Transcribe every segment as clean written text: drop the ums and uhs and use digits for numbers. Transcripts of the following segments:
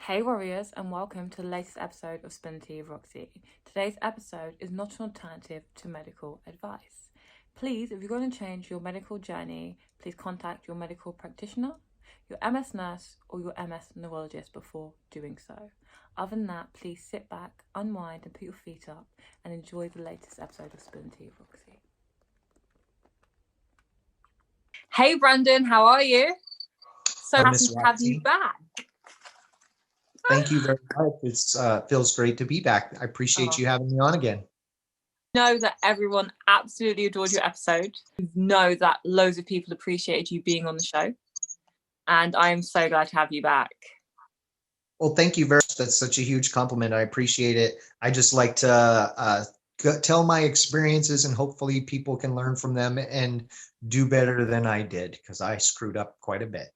Hey warriors, and welcome to the latest episode of Spin the Tea with Roxy. Today's episode is not an alternative to medical advice. Please, if you're going to change your medical journey, please contact your medical practitioner, your MS nurse, or your MS neurologist before doing so. Other than that, please sit back, unwind, and put your feet up and enjoy the latest episode of Spin the Tea with Roxy. Hey Brandon, how are you? So happy to have you back. Thank you very much. It feels great to be back. I appreciate you having me on again. Know that everyone absolutely adored your episode. Know that loads of people appreciated you being on the show. And I am so glad to have you back. Well, thank you very much. That's such a huge compliment. I appreciate it. I just like to tell my experiences and hopefully people can learn from them and do better than I did because I screwed up quite a bit.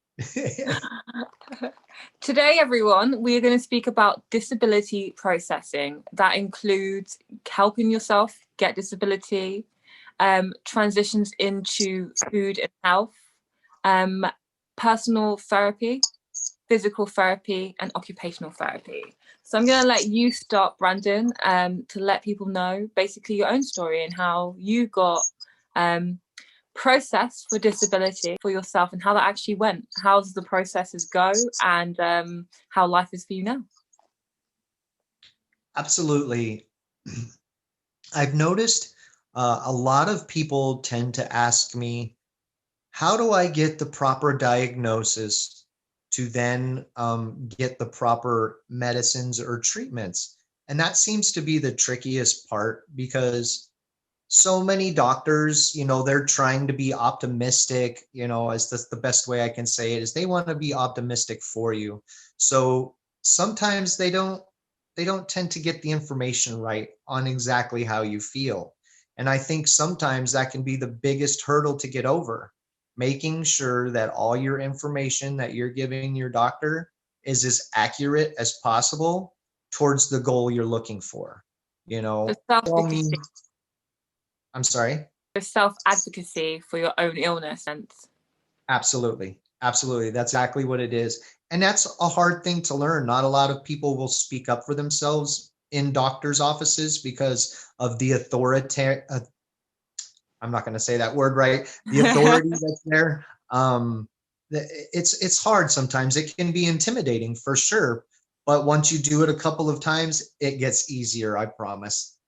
Today, everyone, we're going to speak about disability processing. That includes helping yourself get disability, transitions into food and health, personal therapy, physical therapy, and occupational therapy. So I'm going to let you start, Brandon, to let people know basically your own story and how you got process for disability for yourself and how that actually went. How does the processes go and how life is for you now? Absolutely. I've noticed a lot of people tend to ask me, how do I get the proper diagnosis to then get the proper medicines or treatments? And that seems to be the trickiest part because so many doctors, they're trying to be optimistic, as the best way I can say it is they want to be optimistic for you. So sometimes they don't tend to get the information right on exactly how you feel. And I think sometimes that can be the biggest hurdle to get over, making sure that all your information that you're giving your doctor is as accurate as possible towards the goal you're looking for. I'm sorry? Self-advocacy for your own illness. Absolutely. Absolutely. That's exactly what it is. And that's a hard thing to learn. Not a lot of people will speak up for themselves in doctors' offices because of the authority. I'm not going to say that word right. The authority that's there. It's hard sometimes. It can be intimidating for sure. But once you do it a couple of times, it gets easier, I promise.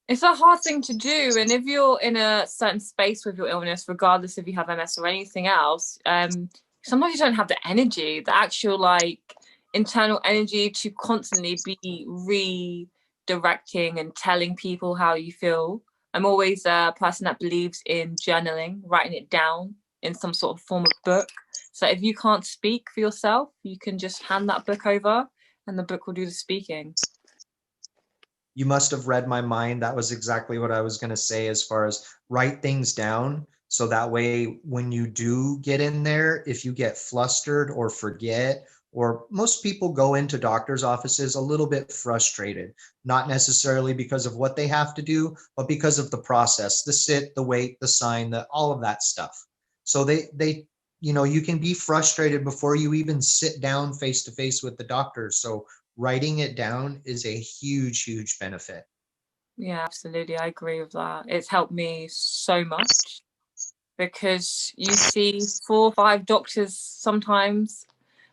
It's a hard thing to do, and if you're in a certain space with your illness, regardless if you have MS or anything else, sometimes you don't have the energy, the actual internal energy to constantly be redirecting and telling people how you feel. I'm always a person that believes in journaling, writing it down in some sort of form of book. So if you can't speak for yourself, you can just hand that book over and the book will do the speaking. You must have read my mind. That was exactly what I was going to say, as far as write things down. So that way, when you do get in there, if you get flustered or forget, or most people go into doctors' offices a little bit frustrated, not necessarily because of what they have to do, but because of the process, the sit, the wait, the sign, all of that stuff. So you can be frustrated before you even sit down face to face with the doctor. So writing it down is a huge benefit. Yeah, absolutely. I agree with that. It's helped me so much because you see 4 or 5 doctors sometimes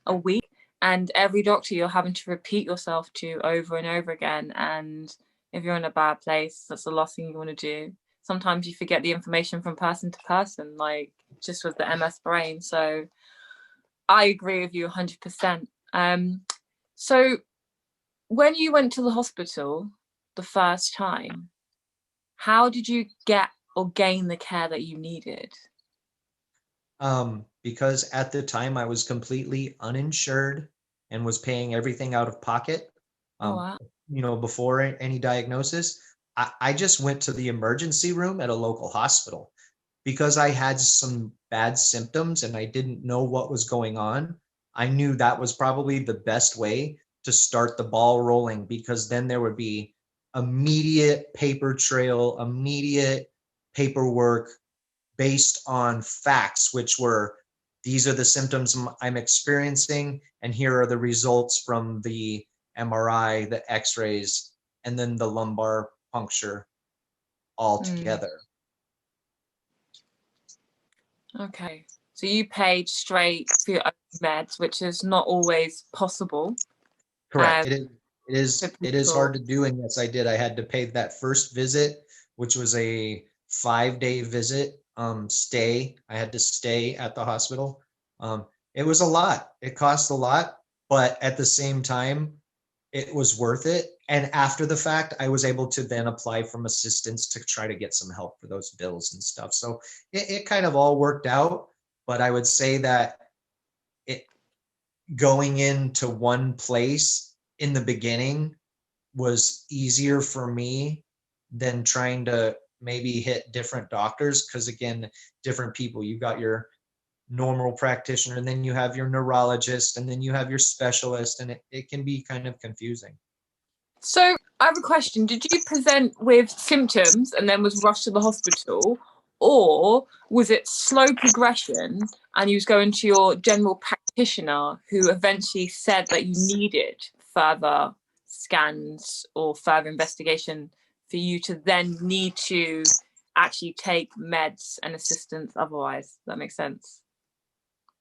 a week, and every doctor you're having to repeat yourself to over and over again. And if you're in a bad place, that's the last thing you want to do. Sometimes you forget the information from person to person, like just with the MS brain. So I agree with you 100%. So when you went to the hospital the first time, how did you get or gain the care that you needed? Because at the time I was completely uninsured and was paying everything out of pocket. Wow. Before any diagnosis, I just went to the emergency room at a local hospital because I had some bad symptoms and I didn't know what was going on. I knew that was probably the best way to start the ball rolling, because then there would be immediate paper trail, immediate paperwork based on facts, which were these are the symptoms I'm experiencing, and here are the results from the MRI, the x-rays, and then the lumbar puncture all Mm. together. Okay. So you paid straight for your own meds, which is not always possible. Correct. For It is people. hard to do, and yes, I did. I had to pay that first visit, which was a 5-day visit, stay. I had to stay at the hospital. It was a lot. It cost a lot, but at the same time, it was worth it. And after the fact, I was able to then apply from assistance to try to get some help for those bills and stuff. So it kind of all worked out. But I would say that it going into one place in the beginning was easier for me than trying to maybe hit different doctors. Because again, different people, you've got your normal practitioner, and then you have your neurologist, and then you have your specialist, and it can be kind of confusing. So I have a question. Did you present with symptoms and then was rushed to the hospital? Or was it slow progression and you was going to your general practitioner who eventually said that you needed further scans or further investigation for you to then need to actually take meds and assistance otherwise? Does that make sense?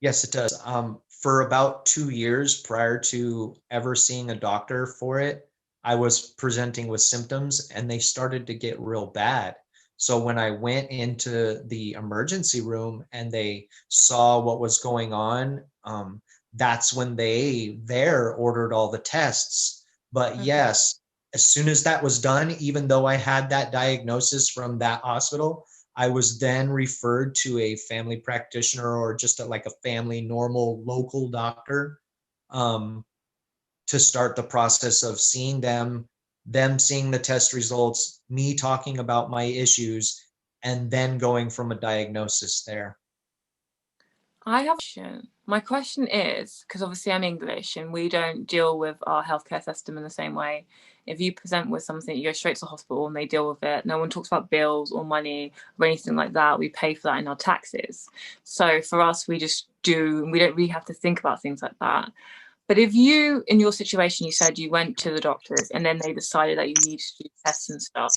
Yes, it does. For about 2 years prior to ever seeing a doctor for it, I was presenting with symptoms and they started to get real bad. So when I went into the emergency room and they saw what was going on, that's when they there ordered all the tests. But Okay. yes, as soon as that was done, even though I had that diagnosis from that hospital, I was then referred to a family practitioner or just like a family normal local doctor, um, to start the process of seeing them seeing the test results, me talking about my issues, and then going from a diagnosis there. I have a question. My question is, because obviously I'm English and we don't deal with our healthcare system in the same way. If you present with something, you go straight to the hospital and they deal with it. No one talks about bills or money or anything like that. We pay for that in our taxes. So for us, we just do, we don't really have to think about things like that. But if you, in your situation, you said you went to the doctors and then they decided that you need to do tests and stuff,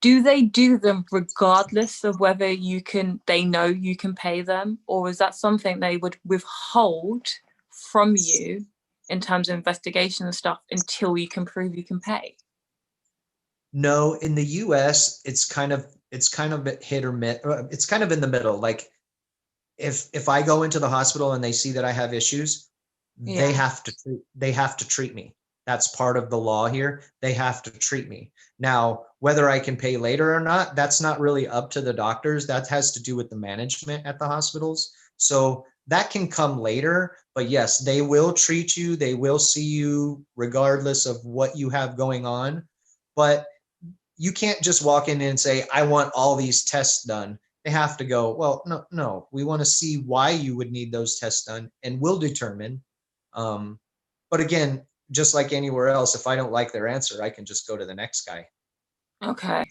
do they do them regardless of whether they know you can pay them, or is that something they would withhold from you in terms of investigation and stuff until you can prove you can pay? No, in the US, it's kind of hit or miss. It's kind of in the middle. Like if I go into the hospital and they see that I have issues, Yeah. they have to treat me. That's part of the law here. They have to treat me. Now, whether I can pay later or not, that's not really up to the doctors. That has to do with the management at the hospitals. So that can come later, but yes, they will treat you. They will see you regardless of what you have going on. But you can't just walk in and say, I want all these tests done. They have to go, well, no, we want to see why you would need those tests done, and we'll determine. Um, but again, just like anywhere else, if I don't like their answer, I can just go to the next guy. Okay.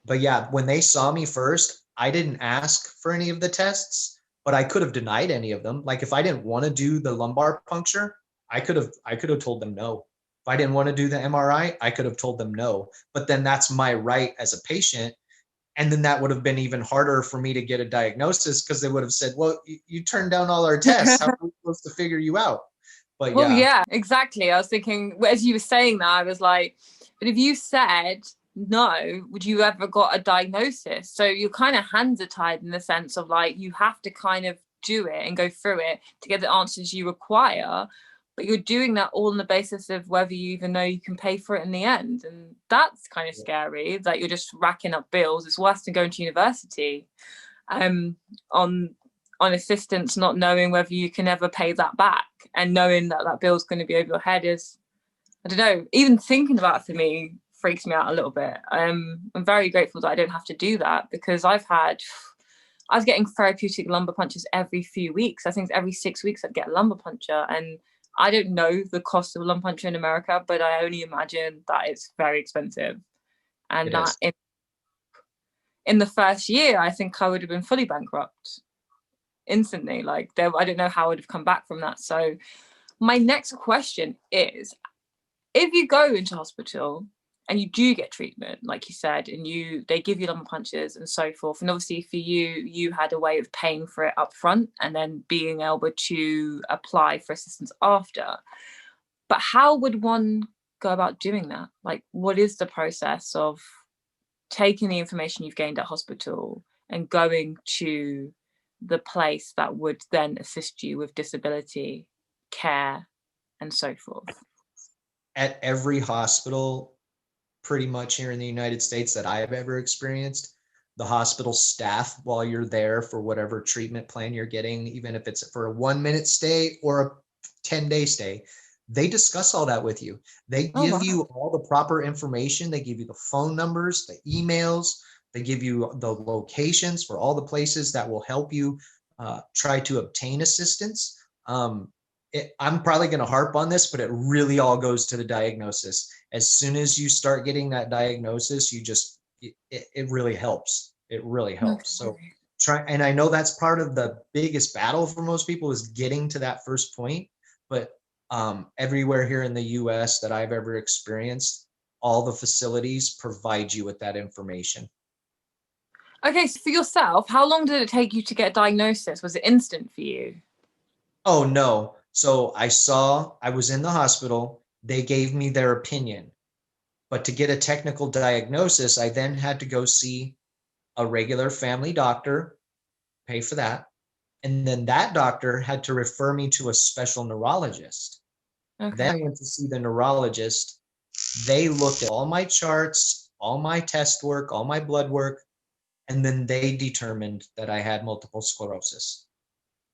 But yeah, when they saw me first, I didn't ask for any of the tests, but I could have denied any of them. Like if I didn't want to do the lumbar puncture, I could have told them no. If I didn't want to do the MRI, I could have told them no. But then that's my right as a patient. And then that would have been even harder for me to get a diagnosis because they would have said, well, you turned down all our tests. How are we supposed to figure you out? But Well, yeah, yeah, exactly. I was thinking, as you were saying that, I was like, but if you said no, would you ever got a diagnosis? So your kind of hands are tied in the sense of like, you have to kind of do it and go through it to get the answers you require. But you're doing that all on the basis of whether you even know you can pay for it in the end. And that's kind of scary that you're just racking up bills. It's worse than going to university um, on assistance, not knowing whether you can ever pay that back, and knowing that that bill's going to be over your head is, I don't know, even thinking about it for me freaks me out a little bit. I'm very grateful that I don't have to do that, because I was getting therapeutic lumbar punches every few weeks. I think every 6 weeks I'd get a lumbar puncture, and I don't know the cost of a lumbar puncture in America, but I only imagine that it's very expensive, it and that is. in the first year, I think I would have been fully bankrupt. instantly. Like, I don't know how I would have come back from that. So my next question is, if you go into hospital and you do get treatment, like you said, and they give you lumbar punctures and so forth, and obviously for you had a way of paying for it up front and then being able to apply for assistance after. But how would one go about doing that? Like, what is the process of taking the information you've gained at hospital and going to the place that would then assist you with disability care and so forth? At every hospital, pretty much here in the United States that I have ever experienced, the hospital staff, while you're there for whatever treatment plan you're getting, even if it's for a 1 minute stay or a 10-day stay, they discuss all that with you. They Oh, give wow. you all the proper information. They give you the phone numbers, the emails, they give you the locations for all the places that will help you try to obtain assistance. I'm probably going to harp on this, but it really all goes to the diagnosis. As soon as you start getting that diagnosis, it really helps. It really helps. So and I know that's part of the biggest battle for most people is getting to that first point, but everywhere here in the US that I've ever experienced, all the facilities provide you with that information. Okay, so for yourself, how long did it take you to get a diagnosis? Was it instant for you? Oh, no. So I was in the hospital. They gave me their opinion. But to get a technical diagnosis, I then had to go see a regular family doctor, pay for that. And then that doctor had to refer me to a special neurologist. Then I Okay. went to see the neurologist. They looked at all my charts, all my test work, all my blood work, and then they determined that I had multiple sclerosis.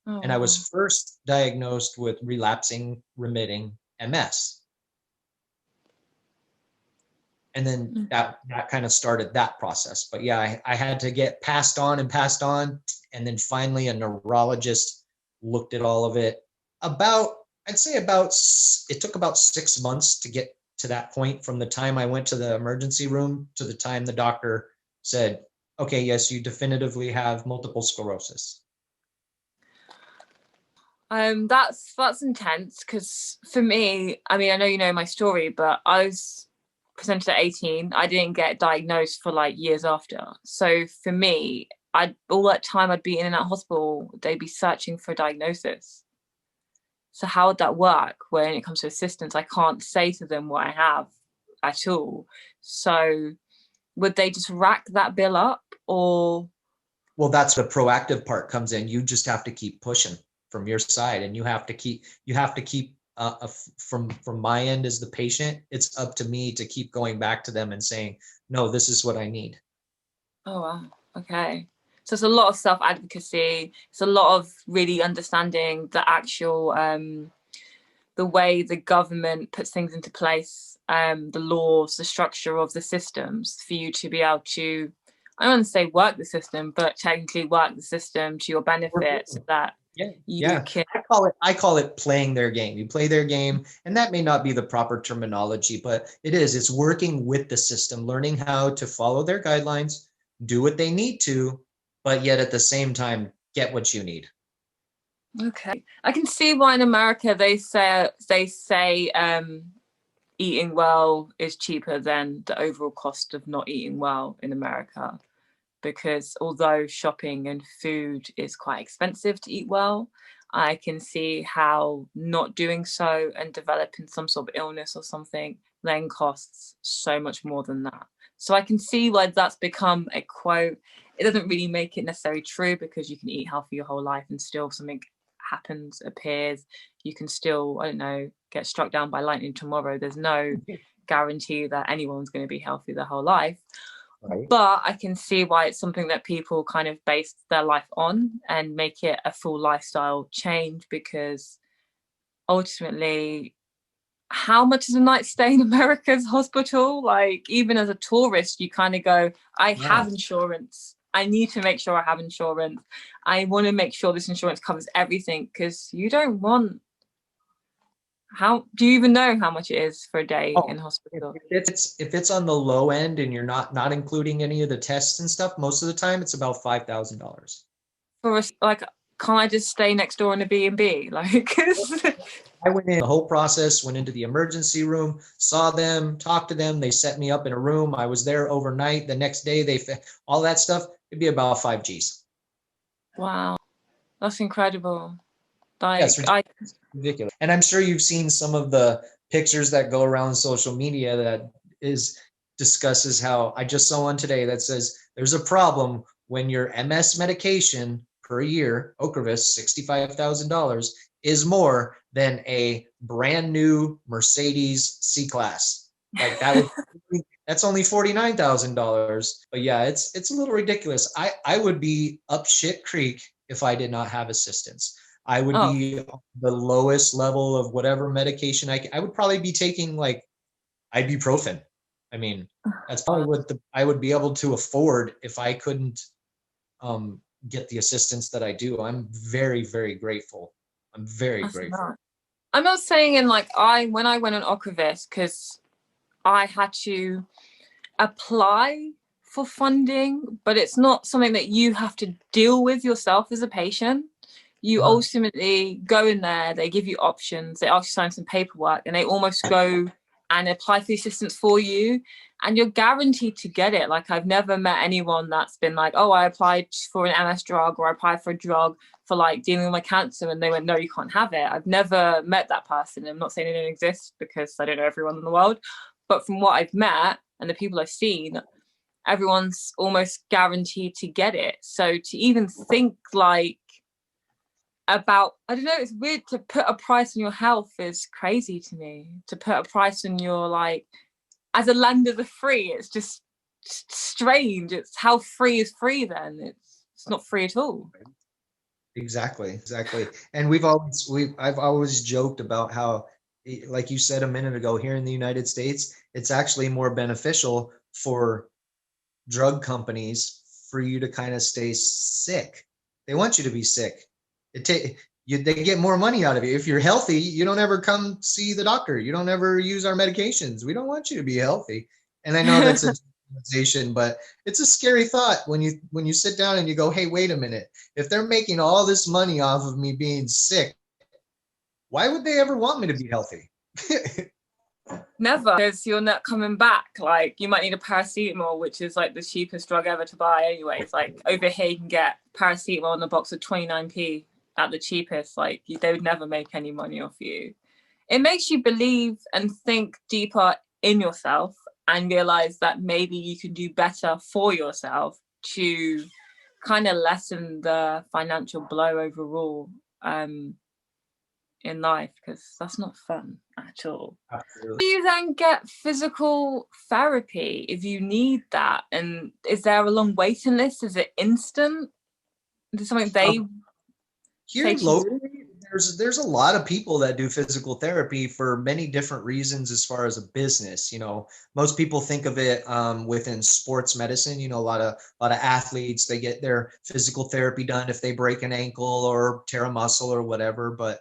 Oh, And I wow. was first diagnosed with relapsing remitting MS. And then that kind of started that process. But yeah, I had to get passed on, and then finally a neurologist looked at all of it. It took about 6 months to get to that point, from the time I went to the emergency room to the time the doctor said, okay, yes, you definitively have multiple sclerosis. That's intense, because for me, I mean, I know you know my story, but I was presented at 18. I didn't get diagnosed for like years after. So for me, all that time I'd be in and out of hospital, they'd be searching for a diagnosis. So how would that work when it comes to assistance? I can't say to them what I have at all. So would they just rack that bill up, or? Well, that's the proactive part comes in. You just have to keep pushing from your side, and you have to keep from my end as the patient. It's up to me to keep going back to them and saying, no, this is what I need. Oh, wow. Okay. So it's a lot of self-advocacy. It's a lot of really understanding the actual, the way the government puts things into place, the laws, the structure of the systems for you to be able to, I don't want to say work the system, but technically work the system to your benefit, so that Yeah, you yeah. can. I call it playing their game. You play their game, and that may not be the proper terminology, but it's working with the system, learning how to follow their guidelines, do what they need to, but yet at the same time get what you need. Okay. I can see why in America they say eating well is cheaper than the overall cost of not eating well in America, because although shopping and food is quite expensive to eat well, I can see how not doing so and developing some sort of illness or something then costs so much more than that. So I can see why that's become a quote. It doesn't really make it necessarily true, because you can eat healthy your whole life and still something happens, appears. You can still, I don't know, get struck down by lightning tomorrow. There's no guarantee that anyone's going to be healthy their whole life. Right. But I can see why it's something that people kind of base their life on and make it a full lifestyle change, because ultimately, how much is a night stay in America's hospital? Like, even as a tourist, you kind of go, I Yeah. have insurance. I need to make sure I have insurance. I want to make sure this insurance covers everything, because you don't want. How do you even know how much it is for a day Oh, in hospital? if it's on the low end and you're not including any of the tests and stuff, most of the time it's about $5,000. For us, like, can't I just stay next door in a B&B? Like, I went in the whole process, went into the emergency room, saw them, talked to them. They set me up in a room. I was there overnight. The next day, all that stuff. It'd be about 5 Gs. wow, that's incredible. Like, Yes, ridiculous. And I'm sure you've seen some of the pictures that go around social media that discusses how, I just saw one today that says there's a problem when your MS medication per year, Ocrevus, $65,000, is more than a brand new Mercedes C-Class. Like that's only $49,000. But yeah, it's a little ridiculous. I would be up shit creek if I did not have assistance. I would be the lowest level of whatever medication I would probably be taking, like ibuprofen. I mean, that's probably what I would be able to afford if I couldn't get the assistance that I do. I'm very, very grateful. I'm very grateful. I'm not saying when I went on Ocrevus, because I had to apply for funding, but it's not something that you have to deal with yourself as a patient. You ultimately go in there, they give you options, they ask you to sign some paperwork, and they almost go and apply for the assistance for you, and you're guaranteed to get it. Like, I've never met anyone that's been like, oh, I applied for an MS drug, or I applied for a drug for like dealing with my cancer, and they went, no, you can't have it. I've never met that person. I'm not saying it didn't exist, because I don't know everyone in the world, but from what I've met and the people I've seen, everyone's almost guaranteed to get it. So to even think like about, I don't know, it's weird to put a price on your health is crazy to me. To put a price on your, like, as a land of the free, it's just strange. It's how free is free then? It's not free at all. Exactly. And I've always joked about how, like you said a minute ago, here in the United States, it's actually more beneficial for drug companies for you to kind of stay sick. They want you to be sick. They get more money out of you. If you're healthy, you don't ever come see the doctor. You don't ever use our medications. We don't want you to be healthy. And I know that's a generalization, but it's a scary thought when you sit down and you go, hey, wait a minute. If they're making all this money off of me being sick, why would they ever want me to be healthy? Never, because you're not coming back. Like, you might need a paracetamol, which is like the cheapest drug ever to buy anyway. It's like, over here you can get paracetamol in a box of 29p at the cheapest. Like, they would never make any money off you. It makes you believe and think deeper in yourself and realize that maybe you can do better for yourself to kind of lessen the financial blow overall in life, because that's not fun at all. Absolutely. Do you then get physical therapy if you need that? And is there a long waiting list? Is it instant? Is it something they here locally, there's a lot of people that do physical therapy for many different reasons as far as a business. Most people think of it within sports medicine. A lot of athletes, they get their physical therapy done if they break an ankle or tear a muscle or whatever. But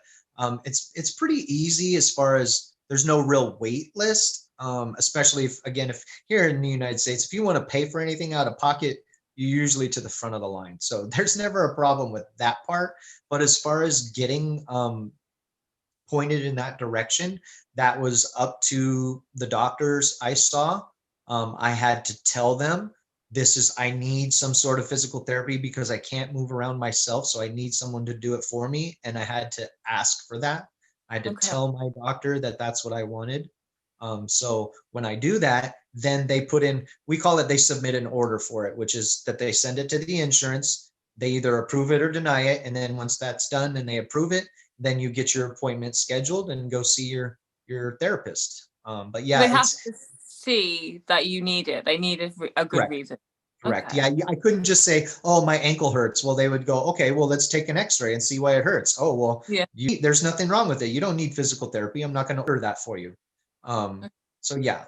it's pretty easy as far as there's no real wait list, especially if here in the United States, if you want to pay for anything out of pocket, you're usually to the front of the line. So there's never a problem with that part. But as far as getting pointed in that direction, that was up to the doctors I saw. I had to tell them, I need some sort of physical therapy because I can't move around myself. So I need someone to do it for me. And I had to ask for that. I had to tell my doctor that that's what I wanted. So when I do that, then they they submit an order for it, which is that they send it to the insurance. They either approve it or deny it. And then once that's done and they approve it, then you get your appointment scheduled and go see your therapist. But yeah, they have to see that you need it. They need a good reason. Correct. Okay. Yeah, I couldn't just say, oh, my ankle hurts. Well, they would go, okay, well, let's take an x-ray and see why it hurts. Oh, well, there's nothing wrong with it. You don't need physical therapy. I'm not going to order that for you. So yeah,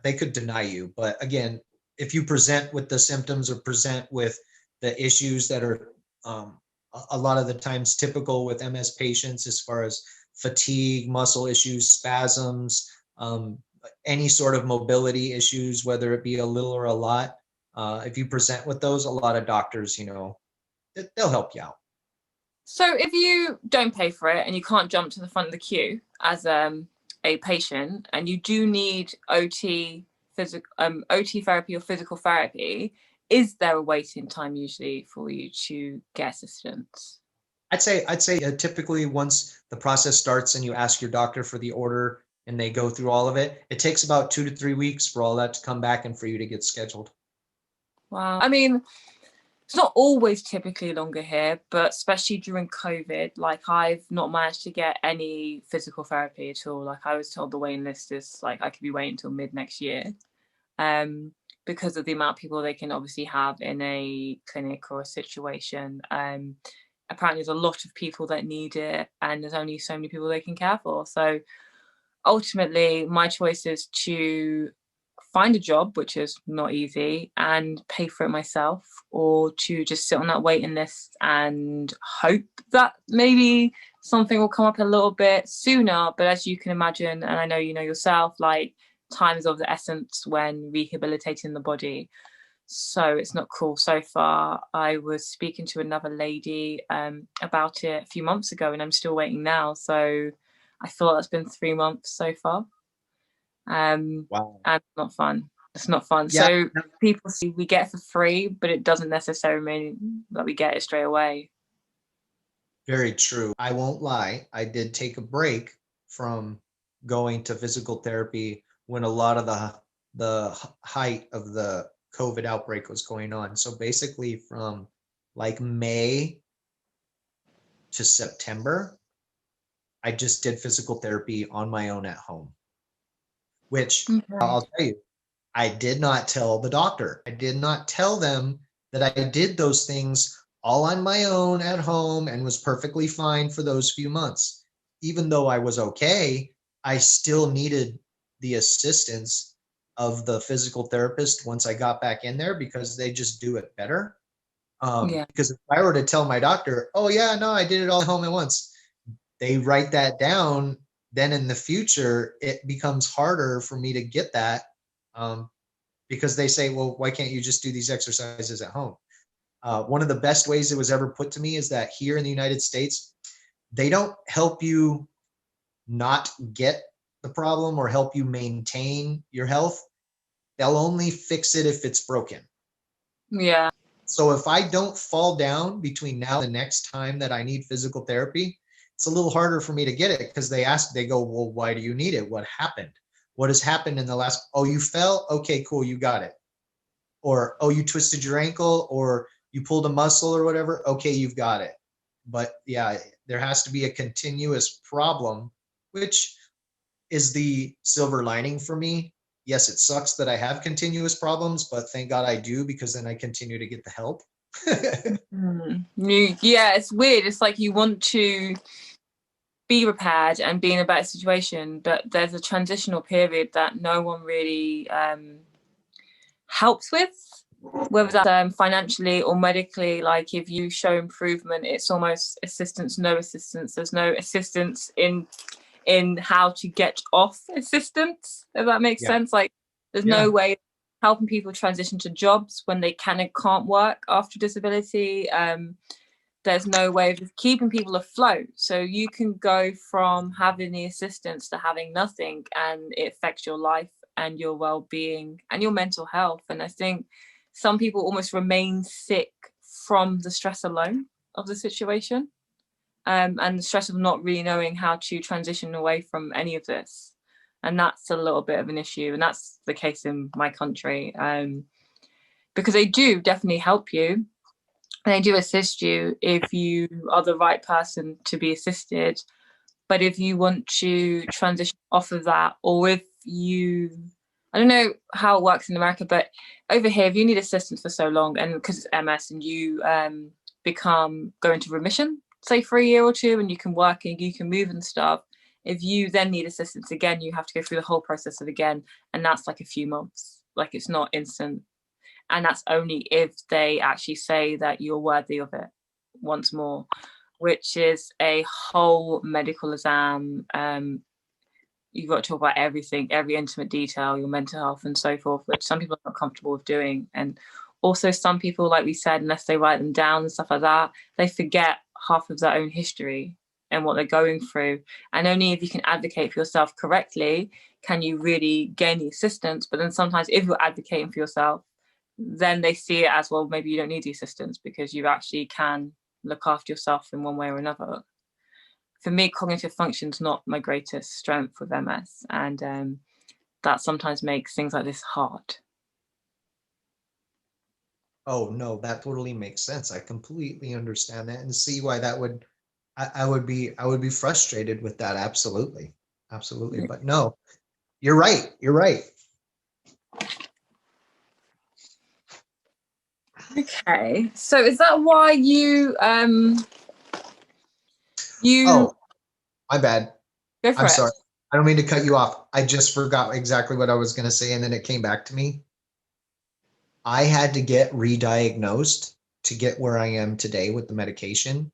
they could deny you. But again, if you present with the symptoms or present with the issues that are a lot of the times typical with MS patients, as far as fatigue, muscle issues, spasms, any sort of mobility issues, whether it be a little or a lot, if you present with those, a lot of doctors, they'll help you out. So if you don't pay for it and you can't jump to the front of the queue as a patient, and you do need OT therapy or physical therapy, is there a waiting time usually for you to get assistance? I'd say typically once the process starts and you ask your doctor for the order and they go through all of it, it takes about 2 to 3 weeks for all that to come back and for you to get scheduled. Wow. I mean, it's not always typically longer here, but especially during COVID, like I've not managed to get any physical therapy at all. Like I was told the waiting list is like I could be waiting until mid next year, because of the amount of people they can obviously have in a clinic or a situation. Apparently there's a lot of people that need it and there's only so many people they can care for. So ultimately my choice is to find a job, which is not easy, and pay for it myself, or to just sit on that waiting list and hope that maybe something will come up a little bit sooner. But as you can imagine, and I know you know yourself, like time is of the essence when rehabilitating the body. So it's not cool. So far, I was speaking to another lady about it a few months ago, and I'm still waiting now. So I feel that's been 3 months so far. Wow. And it's not fun. It's not fun. Yeah. So people see we get it for free, but it doesn't necessarily mean that we get it straight away. Very true. I won't lie. I did take a break from going to physical therapy when a lot of the height of the COVID outbreak was going on. So basically from like May to September, I just did physical therapy on my own at home, which I'll tell you, I did not tell the doctor. I did not tell them that I did those things all on my own at home and was perfectly fine for those few months. Even though I was okay, I still needed the assistance of the physical therapist once I got back in there because they just do it better. Yeah. Because if I were to tell my doctor, oh, yeah, no, I did it all at home at once, they write that down. Then in the future, it becomes harder for me to get that, because they say, well, why can't you just do these exercises at home? One of the best ways it was ever put to me is that here in the United States, they don't help you not get the problem or help you maintain your health. They'll only fix it if it's broken. Yeah. So if I don't fall down between now and the next time that I need physical therapy, it's a little harder for me to get it because they go, well, why do you need it? What happened? What has happened in the last, oh, you fell? Okay, cool, you got it. Or, oh, you twisted your ankle or you pulled a muscle or whatever. Okay, you've got it. But yeah, there has to be a continuous problem, which is the silver lining for me. Yes, it sucks that I have continuous problems, but thank God I do because then I continue to get the help. Yeah, it's weird. It's like you want to be repaired and be in a better situation, but there's a transitional period that no one really helps with, whether that's financially or medically. Like if you show improvement, it's almost assistance, no assistance. There's no assistance in how to get off assistance, if that makes sense. Like there's no way helping people transition to jobs when they can and can't work after disability. There's no way of keeping people afloat. So you can go from having the assistance to having nothing, and it affects your life and your well-being and your mental health. And I think some people almost remain sick from the stress alone of the situation, and the stress of not really knowing how to transition away from any of this. And that's a little bit of an issue, and that's the case in my country, because they do definitely help you and they do assist you if you are the right person to be assisted. But if you want to transition off of that, or if you, I don't know how it works in America, but over here, if you need assistance for so long, and because it's MS, and you go into remission, say for a year or two, and you can work and you can move and stuff, if you then need assistance again, you have to go through the whole process of again, and that's like a few months. Like it's not instant. And that's only if they actually say that you're worthy of it once more, which is a whole medical exam. You've got to talk about everything, every intimate detail, your mental health and so forth, which some people are not comfortable with doing. And also some people, like we said, unless they write them down and stuff like that, they forget half of their own history and what they're going through. And only if you can advocate for yourself correctly can you really gain the assistance. But then sometimes if you're advocating for yourself, then they see it as, well, maybe you don't need the assistance because you actually can look after yourself in one way or another. For me, cognitive function is not my greatest strength with MS, and that sometimes makes things like this hard. Oh no, that totally makes sense. I completely understand that and see why that would, I would be frustrated with that. Absolutely. Absolutely. But no, you're right. You're right. Okay, so is that why you Oh, my bad. go for I'm it? sorry. I don't mean to cut you off. I just forgot exactly what I was going to say and then it came back to me. I had to get re-diagnosed to get where I am today with the medication.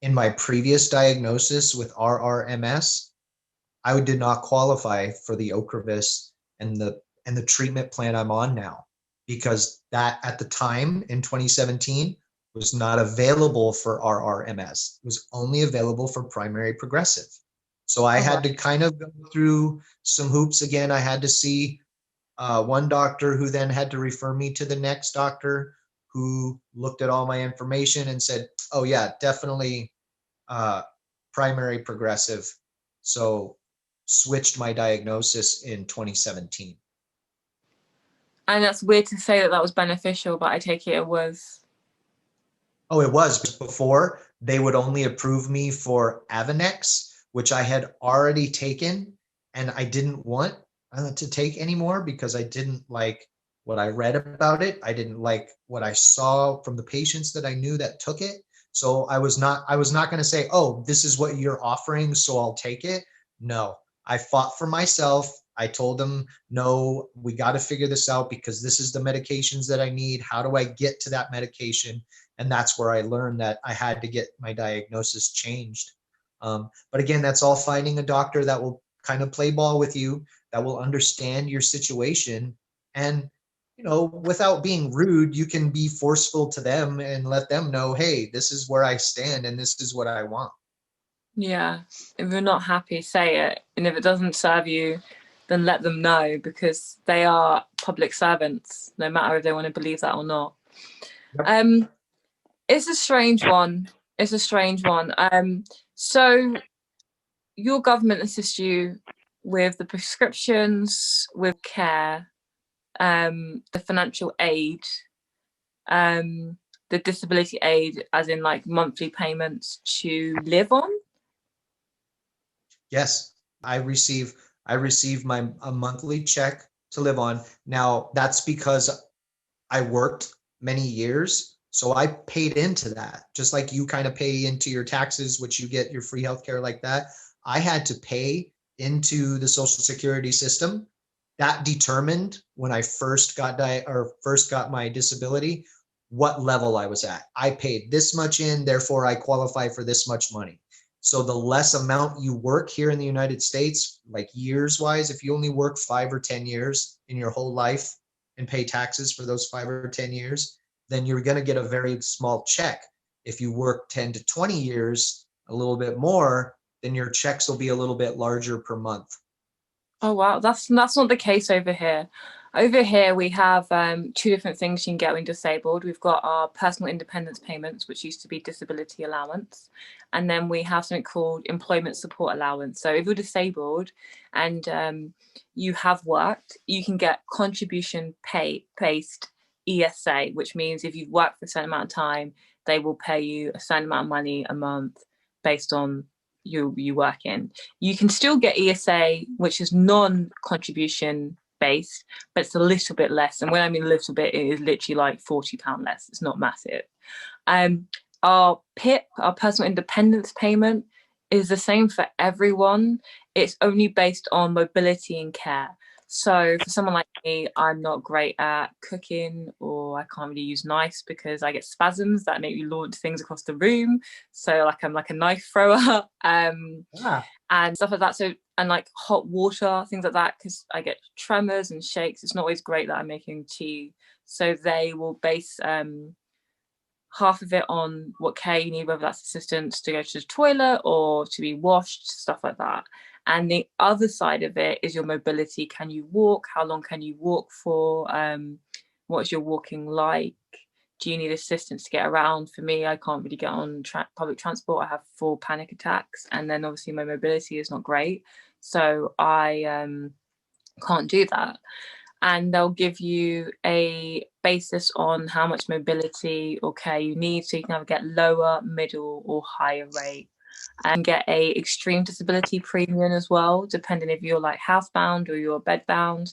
In my previous diagnosis with RRMS, I did not qualify for the Ocrevus and the treatment plan I'm on now because that at the time in 2017 was not available for RRMS. It was only available for primary progressive. So I Oh, had right. to kind of go through some hoops again. I had to see one doctor who then had to refer me to the next doctor who looked at all my information and said, oh yeah, definitely uh, primary progressive. So switched my diagnosis in 2017. And that's weird to say that that was beneficial, but I take it was. Oh, it was before they would only approve me for Avonex, which I had already taken and I didn't want to take anymore because I didn't like what I read about it. I didn't like what I saw from the patients that I knew that took it. So I was not going to say, oh, this is what you're offering, so I'll take it. No, I fought for myself. I told them, no, we got to figure this out because this is the medications that I need. How do I get to that medication? And that's where I learned that I had to get my diagnosis changed. But again, that's all finding a doctor that will kind of play ball with you, that will understand your situation. And, without being rude, you can be forceful to them and let them know, hey, this is where I stand and this is what I want. Yeah, if you're not happy, say it. And if it doesn't serve you, then let them know because they are public servants, no matter if they want to believe that or not. Yep. It's a strange one. It's a strange one. So your government assists you with the prescriptions, with care, the financial aid, the disability aid, as in like monthly payments to live on. Yes, I receive my a monthly check to live on. Now that's because I worked many years, so I paid into that. Just like you kind of pay into your taxes, which you get your free healthcare like that. I had to pay into the Social Security system. That determined when I first got my disability what level I was at. I paid this much in, therefore I qualify for this much money. So the less amount you work here in the United States, like years wise, if you only work 5 or 10 years in your whole life and pay taxes for those 5 or 10 years, then you're going to get a very small check. If you work 10 to 20 years, a little bit more, then your checks will be a little bit larger per month. Oh wow, that's not the case over here. Over here we have two different things you can get when disabled. We've got our personal independence payments, which used to be disability allowance, and then we have something called employment support allowance. So if you're disabled and you have worked, you can get contribution pay based ESA, which means if you've worked for a certain amount of time, they will pay you a certain amount of money a month based on you work in. You can still get ESA, which is non-contribution based, but it's a little bit less. And when I mean a little bit, it is literally like £40 less. It's not massive. Our PIP, our personal independence payment, is the same for everyone. It's only based on mobility and care. So for someone like me, I'm not great at cooking, or I can't really use knives because I get spasms that make me launch things across the room. So like I'm like a knife thrower, Ah, and stuff like that. So, and like hot water, things like that, because I get tremors and shakes. It's not always great that I'm making tea. So they will base half of it on what care you need, whether that's assistance to go to the toilet or to be washed, stuff like that. And the other side of it is your mobility. Can you walk? How long can you walk for? What's your walking like? Do you need assistance to get around? For me, I can't really get on public transport. I have 4 panic attacks, and then obviously my mobility is not great, so I can't do that. And they'll give you a basis on how much mobility or care you need, so you can either get lower, middle, or higher rate, and get a extreme disability premium as well, depending if you're like housebound or you're bedbound.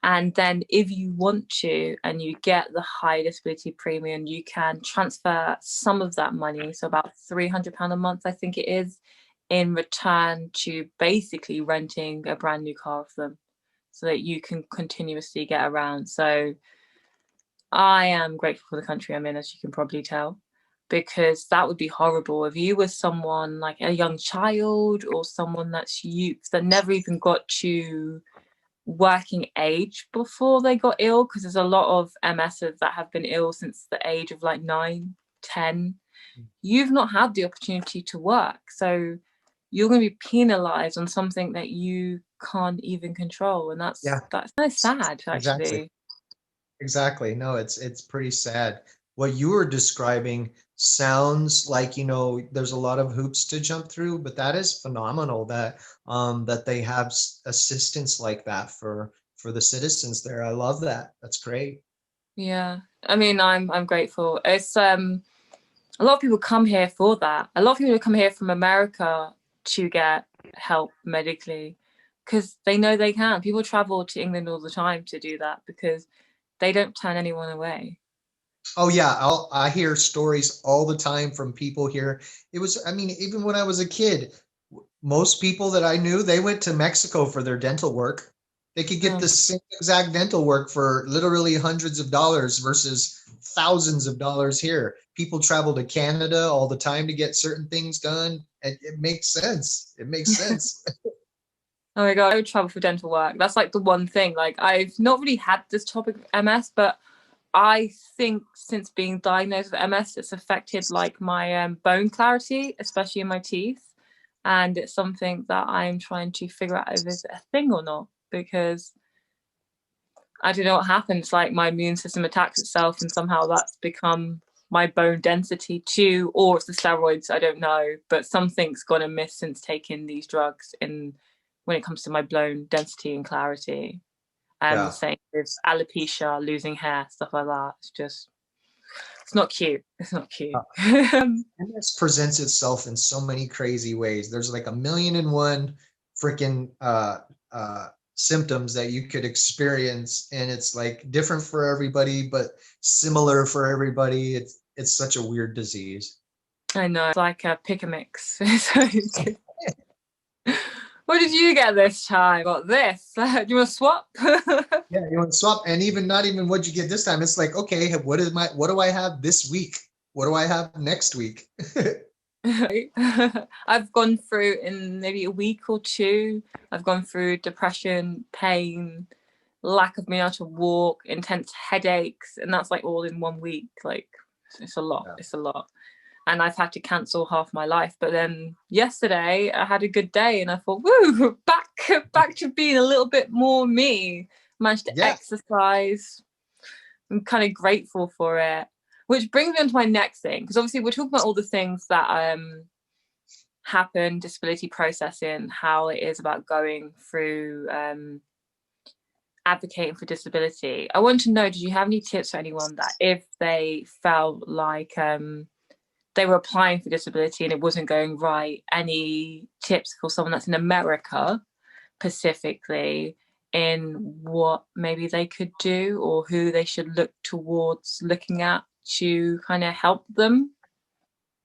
And then if you want to and you get the high disability premium, you can transfer some of that money, so about £300 a month, I think it is, in return to basically renting a brand new car for them, so that you can continuously get around. So I am grateful for the country I'm in, as you can probably tell, because that would be horrible if you were someone like a young child or someone that's youth that never even got to working age before they got ill, because there's a lot of MSs that have been ill since the age of like 9, 10. You've not had the opportunity to work, so you're going to be penalized on something that you can't even control, and that's kind of sad, actually. Exactly. No, it's pretty sad. What you were describing sounds like, there's a lot of hoops to jump through, but that is phenomenal that that they have assistance like that for the citizens there. I love that. That's great. Yeah, I mean, I'm grateful. It's a lot of people come here for that. A lot of people come here from America to get help medically because they know they can. People travel to England all the time to do that because they don't turn anyone away. Oh yeah, I hear stories all the time from people here. I mean, even when I was a kid, most people that I knew, they went to Mexico for their dental work. They could get the same exact dental work for literally hundreds of dollars versus thousands of dollars here. People travel to Canada all the time to get certain things done. And it makes sense. It makes sense. Oh my God, I would travel for dental work. That's like the one thing. Like, I've not really had this topic of MS, but I think since being diagnosed with MS, it's affected like my bone clarity, especially in my teeth. And it's something that I'm trying to figure out if it's a thing or not, because I don't know what happens. Like, my immune system attacks itself, and somehow that's become my bone density too, or it's the steroids. I don't know, but something's gone amiss since taking these drugs. When it comes to my bone density and clarity, Yeah. same with alopecia, losing hair, stuff like that. It's not cute. It's not cute. MS presents itself in so many crazy ways. There's like 1,000,001 freaking symptoms that you could experience, and it's like different for everybody, but similar for everybody. It's such a weird disease. I know. It's like a pick a mix. What did you get this time? I got this. Do you want to swap? Yeah, you want to swap, and even not even what you get this time. It's like, okay, what do I have this week? What do I have next week? I've gone through, in maybe a week or two, I've gone through depression, pain, lack of being able to walk, intense headaches, and that's like all in 1 week. Like, it's a lot. Yeah. It's a lot. And I've had to cancel half my life. But then yesterday I had a good day and I thought, woo, back to being a little bit more me. Managed to exercise. I'm kind of grateful for it. Which brings me on to my next thing, because obviously we're talking about all the things that happen, disability processing, how it is about going through advocating for disability. I want to know, did you have any tips for anyone that if they felt like they were applying for disability and it wasn't going right, any tips for someone that's in America specifically in what maybe they could do or who they should look towards looking at to kind of help them?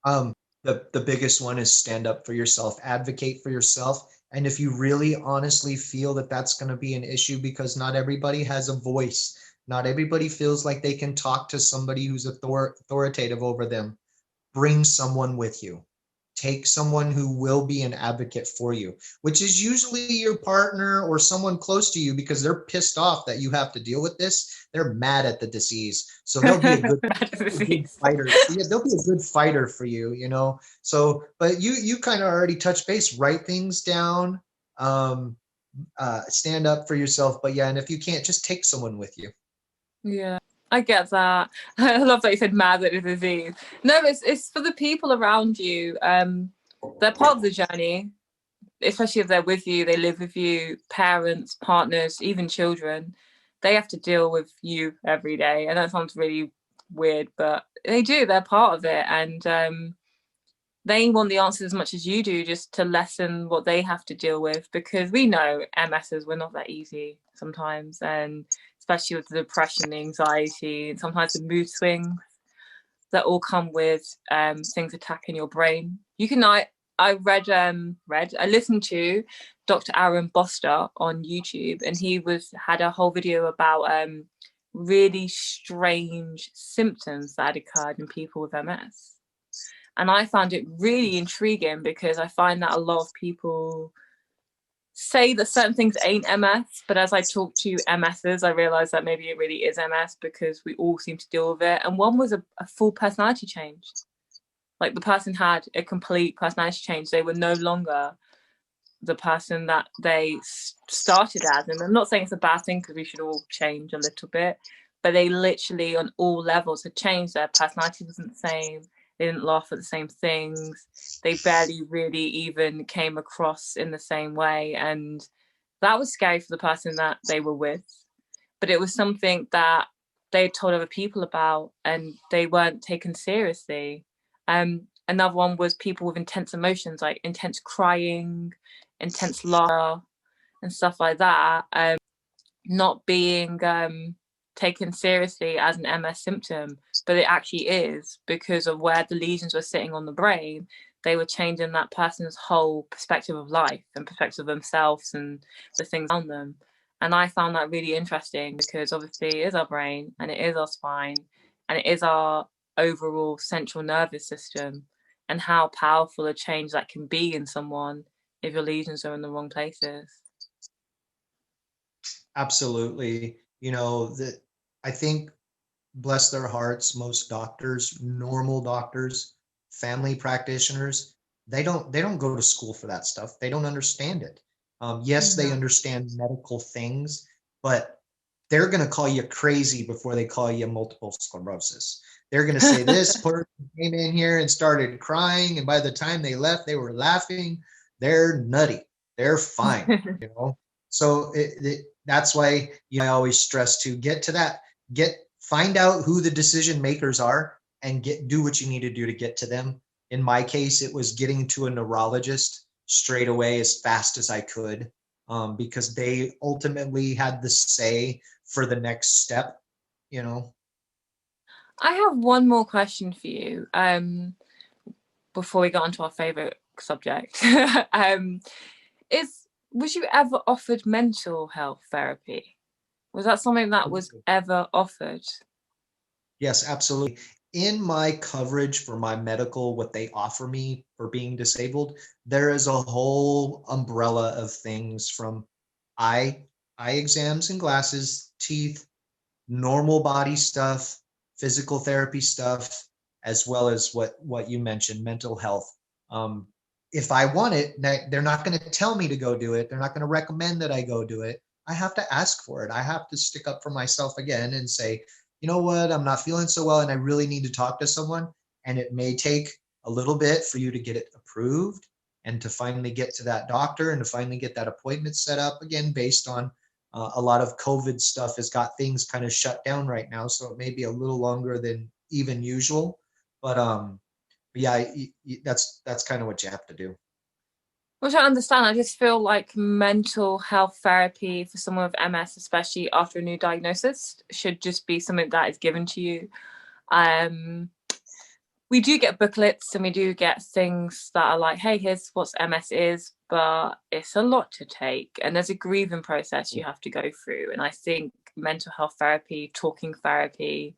The biggest one is stand up for yourself, advocate for yourself. And if you really honestly feel that that's going to be an issue, because not everybody has a voice, not everybody feels like they can talk to somebody who's authoritative over them, bring someone with you. take someone who will be an advocate for you, which is usually your partner or someone close to you, because they're pissed off that you have to deal with this. They're mad at the disease. So they'll be a good fighter. Yeah, they'll be a good fighter for you, you know? So, but you kind of already touched base, write things down, stand up for yourself. But yeah, and if you can't, just take someone with you. Yeah, I get that. I love that you said mad at the disease. No, it's for the people around you. They're part of the journey, especially if they're with you, they live with you, parents, partners, even children. They have to deal with you every day. And that sounds really weird, but they do. They're part of it. And they want the answers as much as you do, just to lessen what they have to deal with, because we know MSs, we're not that easy sometimes, and especially with the depression, the anxiety, and sometimes the mood swings that all come with things attacking your brain. I listened to Dr. Aaron Boster on YouTube, and he had a whole video about really strange symptoms that had occurred in people with MS. And I found it really intriguing, because I find that a lot of people say that certain things ain't MS, but as I talk to MSs, I realize that maybe it really is MS, because we all seem to deal with it. And one was a full personality change. Like, the person had a complete personality change. They were no longer the person that they started as. And I'm not saying it's a bad thing, because we should all change a little bit, but they literally on all levels had changed. Their personality wasn't the same. They didn't laugh at the same things. They barely really even came across in the same way. And that was scary for the person that they were with. But it was something that they told other people about, and they weren't taken seriously. Another one was people with intense emotions, like intense crying, intense laughter, and stuff like that, not being taken seriously as an MS symptom, but it actually is, because of where the lesions were sitting on the brain. They were changing that person's whole perspective of life and perspective of themselves and the things around them. And I found that really interesting, because obviously it is our brain, and it is our spine, and it is our overall central nervous system, and how powerful a change that can be in someone if your lesions are in the wrong places. Absolutely. You know, that I think, bless their hearts, most doctors, normal doctors, family practitioners, they don't go to school for that stuff. They don't understand it. Yes, they understand medical things, but they're going to call you crazy before they call you multiple sclerosis. They're going to say this person came in here and started crying, and by the time they left, they were laughing. They're nutty. They're fine, you know. So that's why, I always stress to get to that, find out who the decision makers are, and do what you need to do to get to them. In my case, it was getting to a neurologist straight away as fast as I could, because they ultimately had the say for the next step, you know. I have one more question for you before we get on to our favorite subject. Was you ever offered mental health therapy? Was that something that was ever offered? Yes, absolutely. In my coverage for my medical, what they offer me for being disabled, there is a whole umbrella of things, from eye eye exams and glasses, teeth, normal body stuff, physical therapy stuff, as well as what you mentioned, mental health. Um, if I want it, they're not going to tell me to go do it. They're not going to recommend that I go do it. I have to ask for it. I have to stick up for myself again and say, you know what, I'm not feeling so well and I really need to talk to someone. And it may take a little bit for you to get it approved and to finally get to that doctor and to finally get that appointment set up again, based on a lot of COVID stuff has got things kind of shut down right now. So it may be a little longer than even usual. But yeah, that's kind of what you have to do. Which I understand. I just feel like mental health therapy for someone with MS, especially after a new diagnosis, should just be something that is given to you. We do get booklets and we do get things that are like, hey, here's what MS is, but it's a lot to take. And there's a grieving process you have to go through. And I think mental health therapy, talking therapy,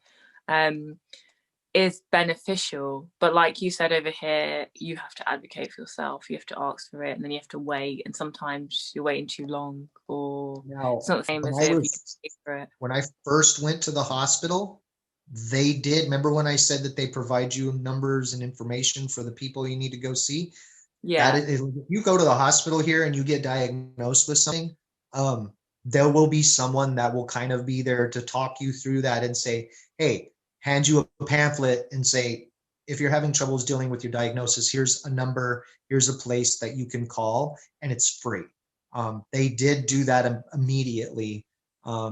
is beneficial. But like you said over here, you have to advocate for yourself. You have to ask for it, and then you have to wait. And sometimes you're waiting too long, or it's Now, not the same when as I if you can was pay for it. when I first went to the hospital, they did. Remember when I said that they provide you numbers and information for the people you need to go see? That Yeah. is, if you go to the hospital here and you get diagnosed with something, um, there will be someone that will kind of be there to talk you through that and say, hey, hand you a pamphlet and say, if you're having troubles dealing with your diagnosis, here's a number, here's a place that you can call, and it's free. They did do that immediately.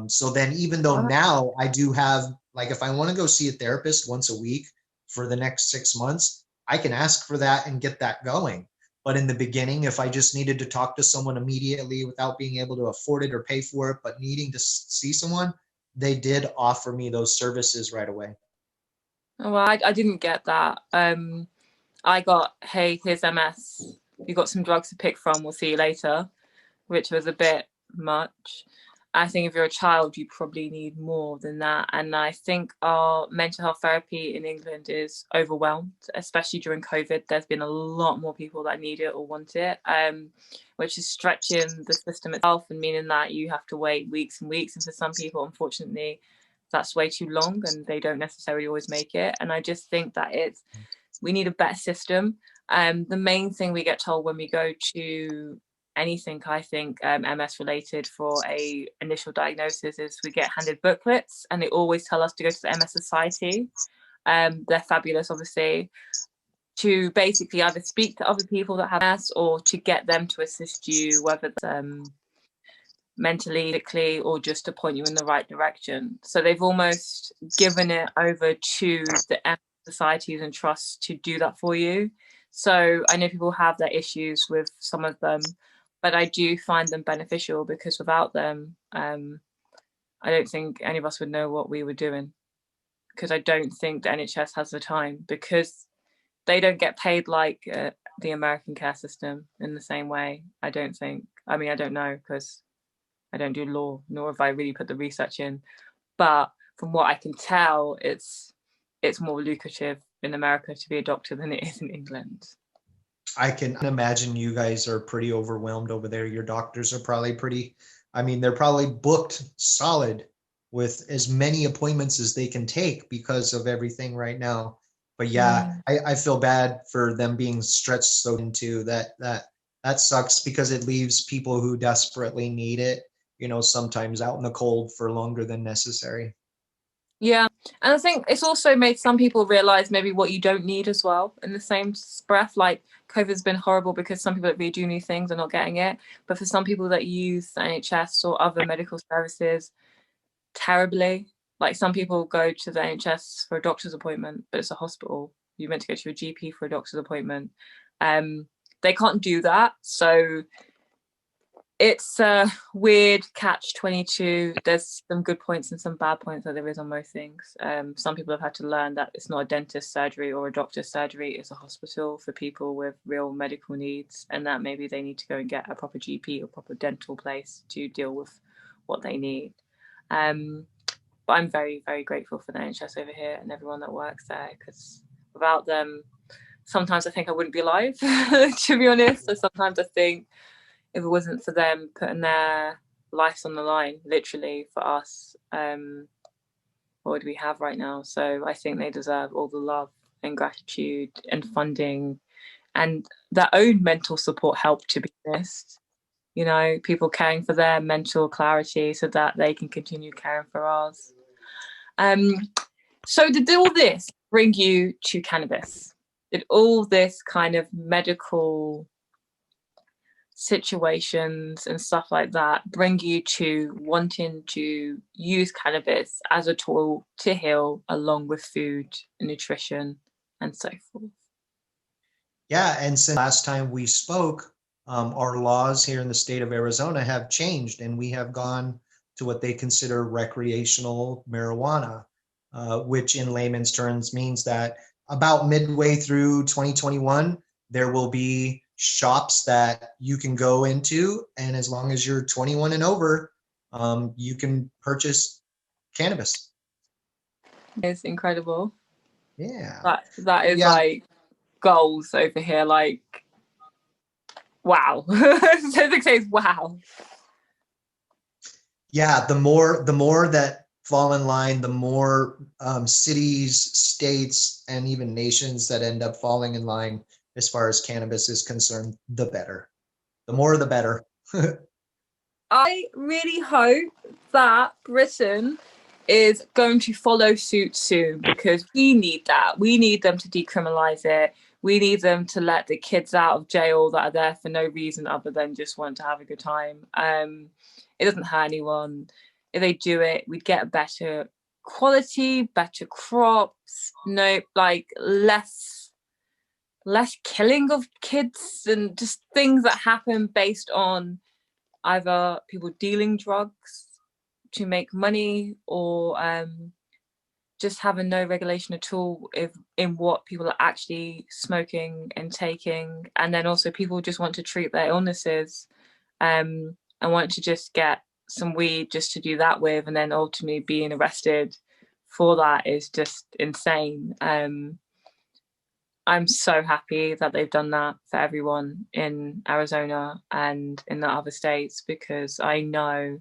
So then, even though now I do have, like, if I want to go see a therapist once a week for the next 6 months, I can ask for that and get that going. But in the beginning, if I just needed to talk to someone immediately without being able to afford it or pay for it, but needing to see someone, they did offer me those services right away. Oh, well, I didn't get that. I got, hey, here's MS. You got some drugs to pick from. We'll see you later, which was a bit much. I think if you're a child, you probably need more than that. And I think our mental health therapy in England is overwhelmed, especially during COVID. There's been a lot more people that need it or want it, which is stretching the system itself and meaning that you have to wait weeks and weeks. And for some people, unfortunately, that's way too long and they don't necessarily always make it. And I just think that we need a better system. The main thing we get told when we go to anything, I think, MS related for a initial diagnosis is we get handed booklets and they always tell us to go to the MS Society. They're fabulous, obviously, to basically either speak to other people that have MS or to get them to assist you, whether it's mentally, physically, or just to point you in the right direction. So they've almost given it over to the MS societies and trusts to do that for you. So I know people have their issues with some of them, but I do find them beneficial because without them, I don't think any of us would know what we were doing, because I don't think the NHS has the time, because they don't get paid like the American care system in the same way. I don't think. I mean, I don't know because I don't do law, nor have I really put the research in. But from what I can tell, it's more lucrative in America to be a doctor than it is in England. I can imagine you guys are pretty overwhelmed over there. Your doctors are probably pretty, I mean, they're probably booked solid with as many appointments as they can take because of everything right now. But yeah, I feel bad for them being stretched so into that sucks because it leaves people who desperately need it, sometimes out in the cold for longer than necessary. Yeah, and I think it's also made some people realize maybe what you don't need as well in the same breath. Like COVID's been horrible because some people that really do need things are not getting it. But for some people that use the NHS or other medical services terribly, like some people go to the NHS for a doctor's appointment, but it's a hospital. You're meant to go to a GP for a doctor's appointment. They can't do that. So it's a weird catch-22. There's some good points and some bad points that there is on most things. Some people have had to learn that it's not a dentist surgery or a doctor's surgery, it's a hospital for people with real medical needs, and that maybe they need to go and get a proper GP or proper dental place to deal with what they need. But I'm very, very grateful for the NHS over here and everyone that works there, because without them, sometimes I think I wouldn't be alive, to be honest. So sometimes I think if it wasn't for them putting their lives on the line, literally, for us, what would we have right now? So I think they deserve all the love and gratitude and funding and their own mental support help, to be honest. People caring for their mental clarity so that they can continue caring for ours. So did all this bring you to cannabis? Did all this kind of medical situations and stuff like that bring you to wanting to use cannabis as a tool to heal, along with food, nutrition, and so forth? Yeah, and since last time we spoke, our laws here in the state of Arizona have changed, and we have gone to what they consider recreational marijuana, which in layman's terms means that about midway through 2021, there will be shops that you can go into, and as long as you're 21 and over, you can purchase cannabis. It's incredible. Yeah. That is Yeah. like goals over here. Like, wow. So they say wow. Yeah, the more that fall in line, the more cities, states, and even nations that end up falling in line as far as cannabis is concerned, the better. The more, the better. I really hope that Britain is going to follow suit soon, because we need that. We need them to decriminalize it. We need them to let the kids out of jail that are there for no reason other than just want to have a good time. It doesn't hurt anyone. If they do it, we'd get a better quality, better crops, no, like less killing of kids and just things that happen based on either people dealing drugs to make money, or just having no regulation at all if in what people are actually smoking and taking. And then also people just want to treat their illnesses, and want to just get some weed just to do that with, and then ultimately being arrested for that is just insane. I'm so happy that they've done that for everyone in Arizona and in the other states, because I know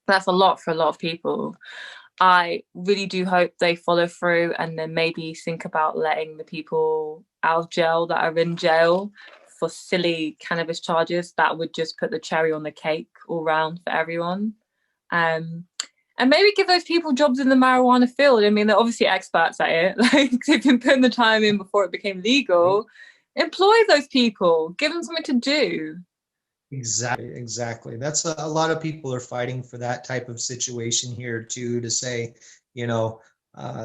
that's a lot for a lot of people. I really do hope they follow through and then maybe think about letting the people out of jail that are in jail for silly cannabis charges. That would just put the cherry on the cake all round for everyone. Um, and maybe give those people jobs in the marijuana field. I mean, they're obviously experts at it. Like, they've been putting the time in before it became legal. Employ those people. Give them something to do. Exactly, exactly. That's a lot of people are fighting for that type of situation here too, to say, you know,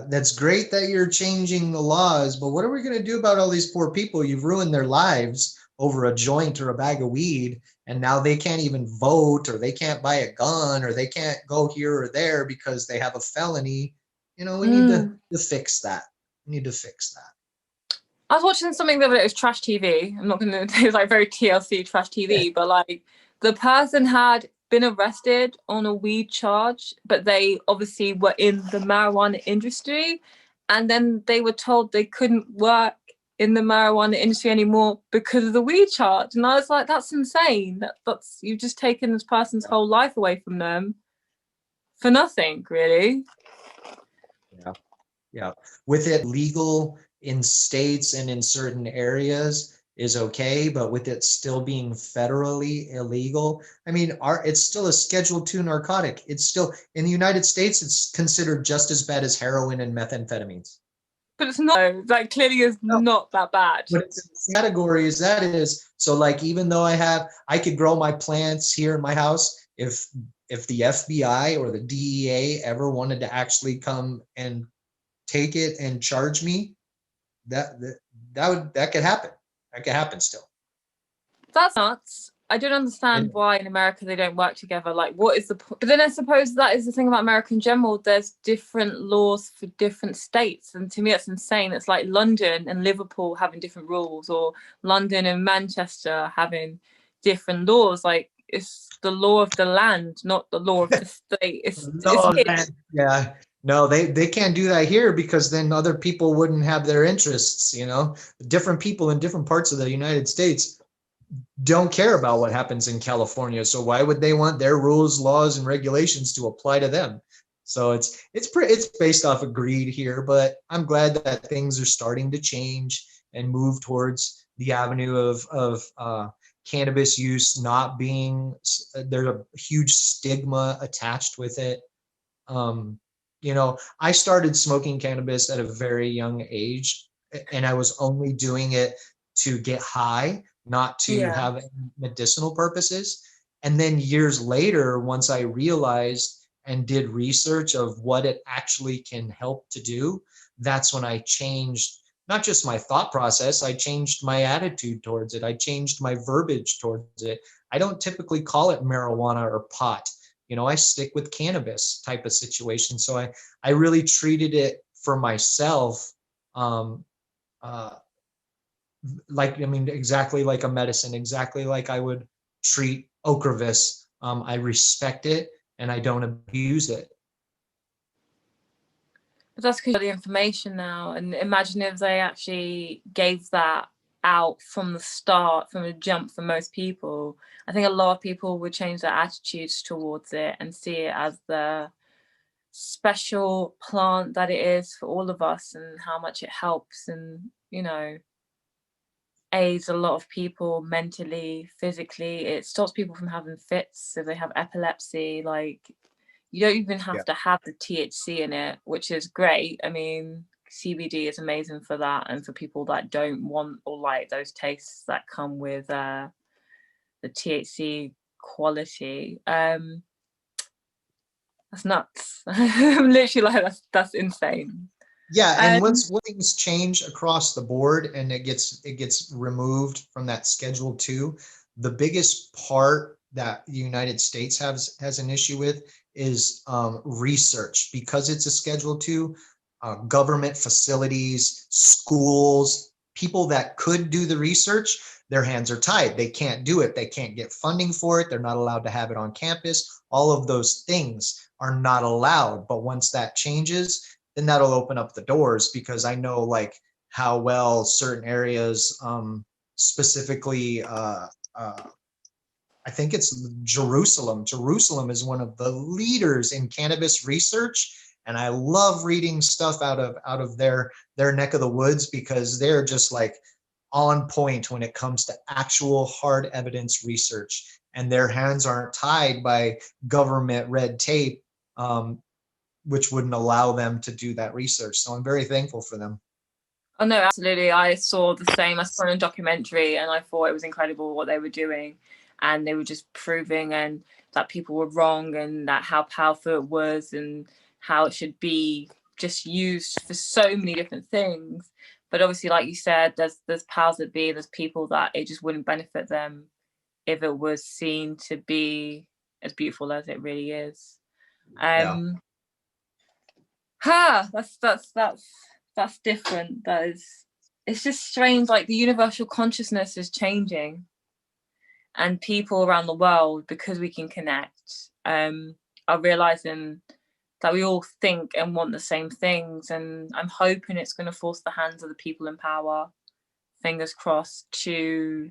that's great that you're changing the laws, but what are we going to do about all these poor people? You've ruined their lives over a joint or a bag of weed, and now they can't even vote, or they can't buy a gun, or they can't go here or there because they have a felony. You know, we need to fix that. We need to fix that. I was watching something the other day. It was trash TV. I'm not going to say it's like very TLC trash TV, but like the person had been arrested on a weed charge, but they obviously were in the marijuana industry, and then they were told they couldn't work in the marijuana industry anymore because of the weed charge. And I was like, that's insane. That's you've just taken this person's whole life away from them for nothing, really. Yeah. Yeah. With it legal in states and in certain areas is okay, but with it still being federally illegal, I mean, it's still a Schedule II narcotic. It's still in the United States, it's considered just as bad as heroin and methamphetamines. But it's not, like, clearly is No, not that bad. but it's in the category as that is. So like, even though I could grow my plants here in my house, if the FBI or the DEA ever wanted to actually come and take it and charge me, that could happen. That could happen still. That's nuts. I don't understand And why in America they don't work together. Like, what is the point? But then I suppose that is the thing about America in general. There's different laws for different states. And to me, that's insane. It's like London and Liverpool having different rules, or London and Manchester having different laws. Like, it's the law of the land, not the law of the state. It's no, weird. man, yeah, no, they can't do that here because then other people wouldn't have their interests. Different people in different parts of the United States don't care about what happens in California. So why would they want their rules, laws, and regulations to apply to them? So it's based off of greed here, but I'm glad that things are starting to change and move towards the avenue of cannabis use not being, there's a huge stigma attached with it. Um, I started smoking cannabis at a very young age, and I was only doing it to get high, not to Yeah. have medicinal purposes. And then years later, once I realized and did research of what it actually can help to do, that's when I changed not just my thought process, I changed my attitude towards it. I changed my verbiage towards it. I don't typically call it marijuana or pot. I stick with cannabis type of situation. So I really treated it for myself, um, uh, like, I mean, exactly like a medicine, exactly like I would treat Ocrevus. I respect it and I don't abuse it. But that's because of the information now. And imagine if they actually gave that out from the start, from the jump for most people. I think a lot of people would change their attitudes towards it and see it as the special plant that it is for all of us, and how much it helps and, you know, aids a lot of people mentally, physically. It stops people from having fits if they have epilepsy. Like, you don't even have to have the THC in it, which is great. I mean, CBD is amazing for that, and for people that don't want or like those tastes that come with the THC quality. That's nuts. I'm literally like, that's insane. Yeah, and once things change across the board and it gets removed from that Schedule 2, the biggest part that the United States has an issue with is research, because it's a Schedule 2. Government facilities, schools, people that could do the research, their hands are tied. They can't do it. They can't get funding for it. They're not allowed to have it on campus. All of those things are not allowed. But once that changes, then that'll open up the doors, because I know like how well certain areas, specifically, I think it's Jerusalem. Jerusalem is one of the leaders in cannabis research, and I love reading stuff out of their neck of the woods, because they're just like on point when it comes to actual hard evidence research, and their hands aren't tied by government red tape, which wouldn't allow them to do that research. So I'm very thankful for them. Oh no, absolutely. I saw the same. I saw a documentary and I thought it was incredible what they were doing. And they were just proving and that people were wrong, and that how powerful it was, and how it should be just used for so many different things. But obviously, like you said, there's powers that be, there's people that it just wouldn't benefit them if it was seen to be as beautiful as it really is. Yeah. That's different. It's just strange. Like, the universal consciousness is changing, and people around the world, because we can connect, are realizing that we all think and want the same things. And I'm hoping it's going to force the hands of the people in power, fingers crossed, to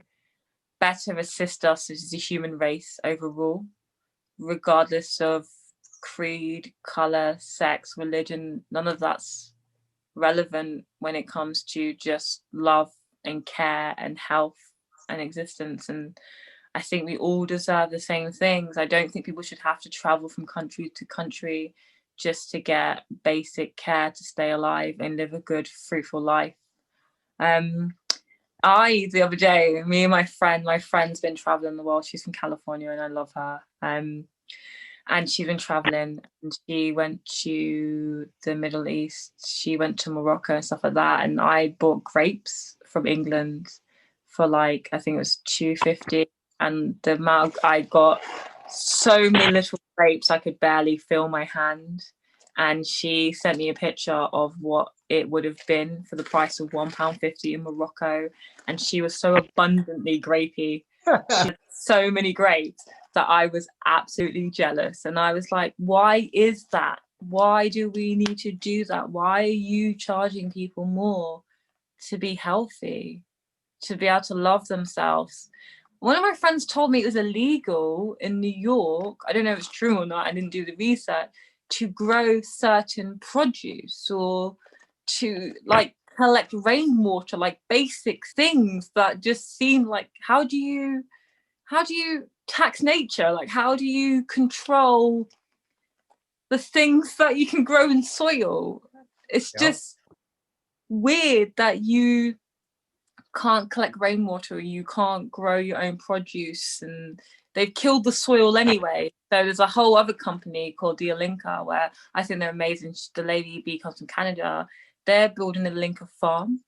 better assist us as a human race overall, regardless of creed, color, sex, religion. None of that's relevant when it comes to just love and care and health and existence. And I think we all deserve the same things. I don't think people should have to travel from country to country just to get basic care to stay alive and live a good, fruitful life. The other day, me and my friend's been traveling the world. She's from California and I love her. And she's been traveling, and she went to the Middle East. She went to Morocco and stuff like that. And I bought grapes from England for like, I think it was $2.50. And the amount I got, so many little grapes, I could barely feel my hand. And she sent me a picture of what it would have been for the price of £1.50 in Morocco. And she was so abundantly grapey. She had so many grapes that I was absolutely jealous. And I was like, why is that? Why do we need to do that? Why are you charging people more to be healthy, to be able to love themselves? One of my friends told me it was illegal in New York, I don't know if it's true or not, I didn't do the research, to grow certain produce or to like collect rainwater, like basic things that just seem like, how do you tax nature? Like, how do you control the things that you can grow in soil? It's just weird that you can't collect rainwater, you can't grow your own produce, and they've killed the soil anyway. So there's a whole other company called the Alinka, where I think they're amazing. The lady bee comes from Canada. They're building a Alinka farm,